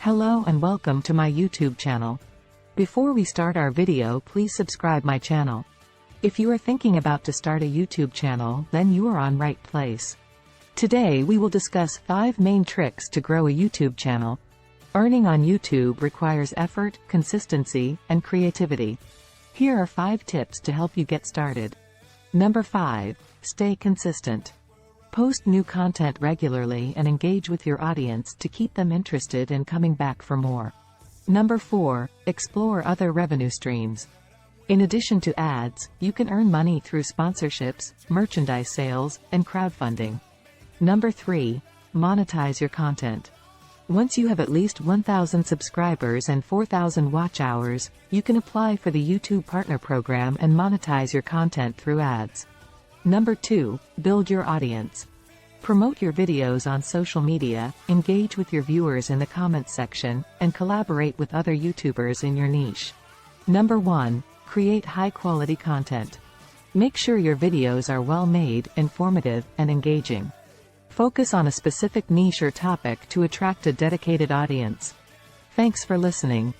Hello and welcome to my YouTube channel. Before we start our video, please subscribe my channel. If you are thinking about to start a YouTube channel, then you are on right place. Today we will discuss 5 main tricks to grow a YouTube channel. Earning on YouTube requires effort, consistency, and creativity. Here are 5 tips to help you get started. Number 5. Stay consistent. Post new content regularly and engage with your audience to keep them interested and coming back for more. Number 4. Explore other revenue streams. In addition to ads, you can earn money through sponsorships, merchandise sales, and crowdfunding. Number 3. Monetize your content. Once you have at least 1,000 subscribers and 4,000 watch hours, you can apply for the YouTube Partner Program and monetize your content through ads. Number 2. Build your audience. Promote your videos on social media, engage with your viewers in the comments section, and collaborate with other YouTubers in your niche. Number 1. Create high-quality content. Make sure your videos are well-made, informative, and engaging. Focus on a specific niche or topic to attract a dedicated audience. Thanks for listening.